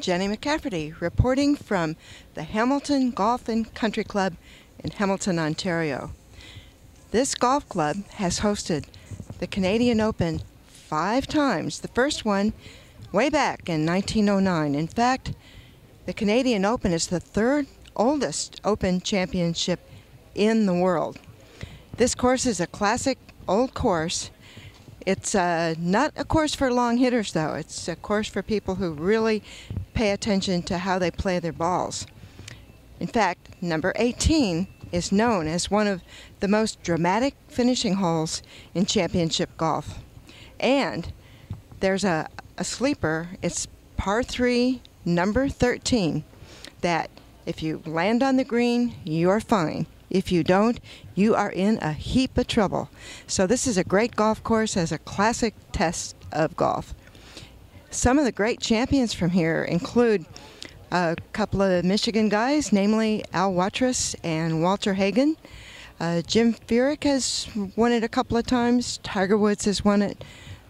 Jenny McCafferty reporting from the Hamilton Golf and Country Club in Hamilton, Ontario. This golf club has hosted the Canadian Open 5 times. The first one way back in 1909. In fact, the Canadian Open is the 3rd oldest Open championship in the world. This course is a classic old course. It's not a course for long hitters, though. It's a course for people who really pay attention to how they play their balls. In fact, number 18 is known as one of the most dramatic finishing holes in championship golf. And there's a sleeper. It's par 3, number 13, that if you land on the green, you're fine. If you don't, you are in a heap of trouble. So this is a great golf course as a classic test of golf. Some of the great champions from here include a couple of Michigan guys, namely Al Watrous and Walter Hagen. Jim Furyk has won it a couple of times. Tiger Woods has won it.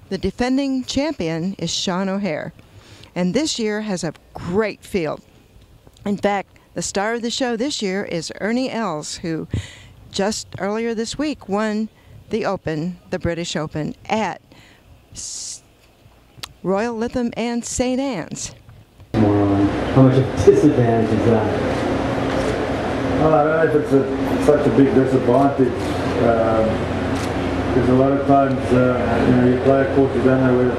The defending champion is Sean O'Hare. And this year has a great field. In fact, the star of the show this year is Ernie Els, who just earlier this week won the Open, the British Open, at Royal Lytham and St. Anne's. How much of a disadvantage is that? Well, I don't know if it's such a big disadvantage. Because a lot of times, you play a course, you don't know where the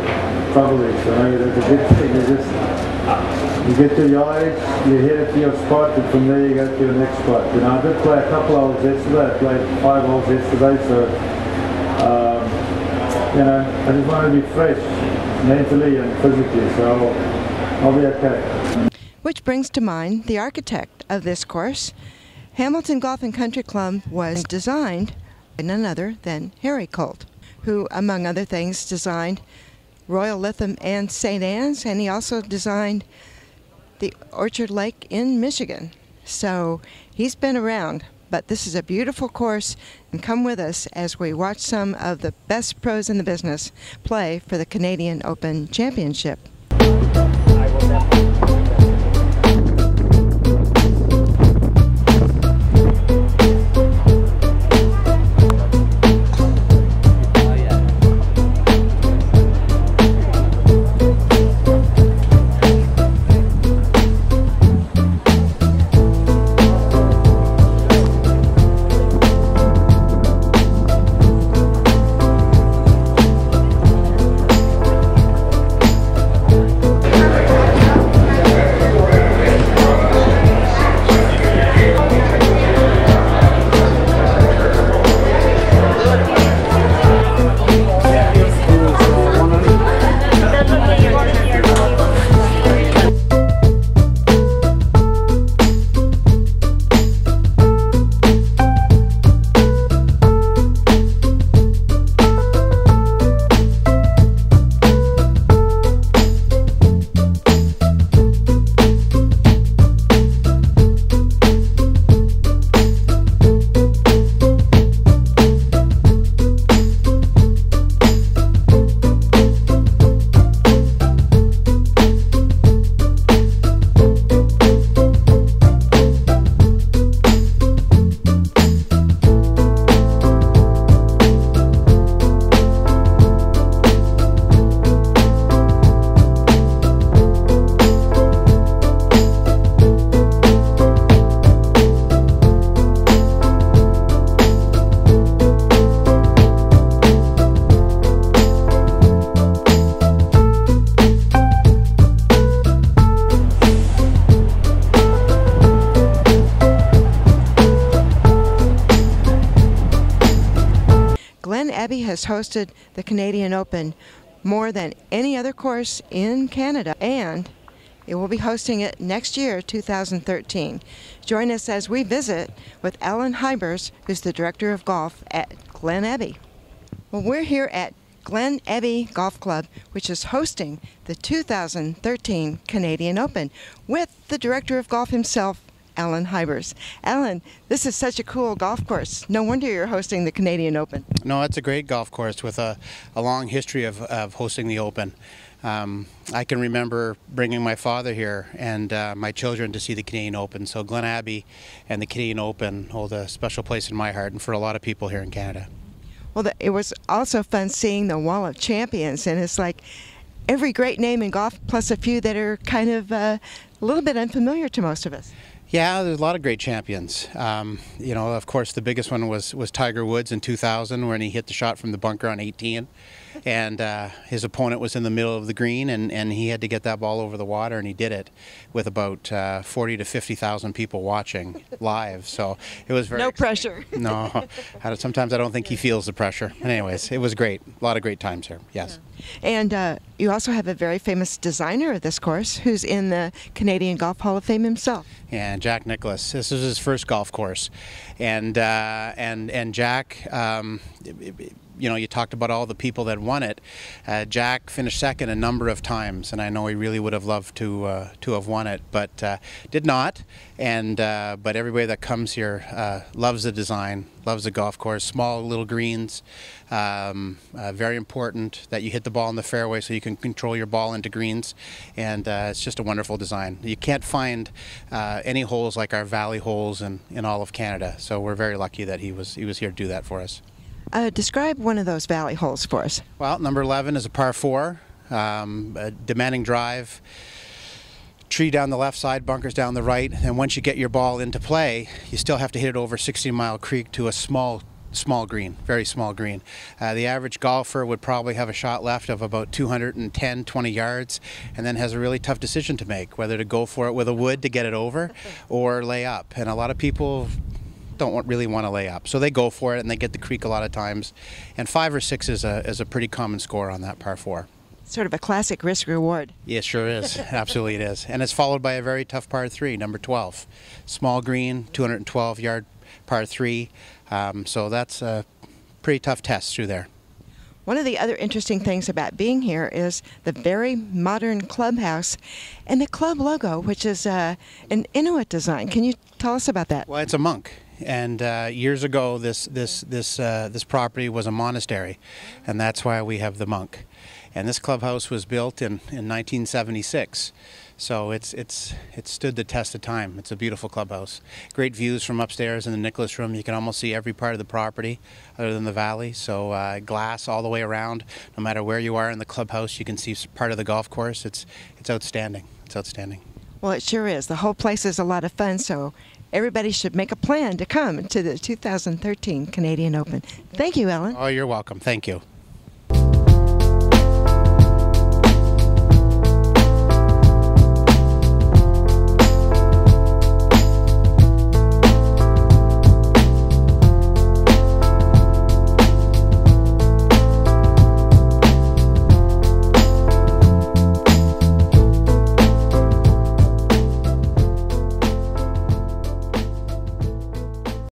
trouble is. So there's a big thing. You get to your age, you hit it to your spot, and from there you go to your next spot. I did play a couple of holes yesterday. I played 5 holes yesterday, so I just want to be fresh mentally and physically, so I'll be okay. Which brings to mind the architect of this course. Hamilton Golf and Country Club was designed by none other than Harry Colt, who, among other things, designed Royal Lytham and St. Anne's, and he also designed the Orchard Lake in Michigan. So he's been around, but this is a beautiful course, and come with us as we watch some of the best pros in the business play for the Canadian Open Championship. Glen Abbey has hosted the Canadian Open more than any other course in Canada, and it will be hosting it next year, 2013. Join us as we visit with Alan Hybers, who's the Director of Golf at Glen Abbey. Well, we're here at Glen Abbey Golf Club, which is hosting the 2013 Canadian Open with the Director of Golf himself, Alan Hybers. Alan, this is such a cool golf course. No wonder you're hosting the Canadian Open. No, it's a great golf course with a long history of hosting the Open. I can remember bringing my father here and my children to see the Canadian Open. So Glen Abbey and the Canadian Open hold a special place in my heart and for a lot of people here in Canada. Well, it was also fun seeing the Wall of Champions, and it's like every great name in golf plus a few that are kind of a little bit unfamiliar to most of us. Yeah, there's a lot of great champions. You know, of course, the biggest one was Tiger Woods in 2000 when he hit the shot from the bunker on 18. And his opponent was in the middle of the green, and he had to get that ball over the water, and he did it with about 40 to 50,000 people watching live. So it was very no pressure. No, sometimes I don't think he feels the pressure. But anyways, it was great. A lot of great times here. Yes. Yeah. And you also have a very famous designer of this course, who's in the Canadian Golf Hall of Fame himself. And Jack Nicklaus. This is his first golf course, and Jack. You know, you talked about all the people that won it. Jack finished second a number of times, and I know he really would have loved to have won it, but did not. And but everybody that comes here loves the design, loves the golf course. Small little greens, very important that you hit the ball in the fairway so you can control your ball into greens, and it's just a wonderful design. You can't find any holes like our valley holes in all of Canada, so we're very lucky that he was here to do that for us. Describe one of those valley holes for us. Well, number 11 is a par 4, a demanding drive, tree down the left side, bunkers down the right, and once you get your ball into play, you still have to hit it over 60 Mile Creek to a small green, very small green. The average golfer would probably have a shot left of about 210, 20 yards, and then has a really tough decision to make, whether to go for it with a wood to get it over or lay up. And a lot of people don't really want to lay up, so they go for it and they get the creek a lot of times, and 5 or 6 is a pretty common score on that par 4. Sort of a classic risk reward. It sure is. Absolutely it is. And it's followed by a very tough par 3, number 12, small green, 212 yard par 3, so that's a pretty tough test through there. One of the other interesting things about being here is the very modern clubhouse and the club logo, which is an Inuit design. Can you tell us about that? Well, it's a monk. And years ago, this property was a monastery, and that's why we have the monk. And this clubhouse was built in 1976, so it's stood the test of time. It's a beautiful clubhouse. Great views from upstairs in the Nicholas room. You can almost see every part of the property, other than the valley. So glass all the way around. No matter where you are in the clubhouse, you can see part of the golf course. It's outstanding. It's outstanding. Well, it sure is. The whole place is a lot of fun, so everybody should make a plan to come to the 2013 Canadian Open. Thank you, Ellen. Oh, you're welcome. Thank you.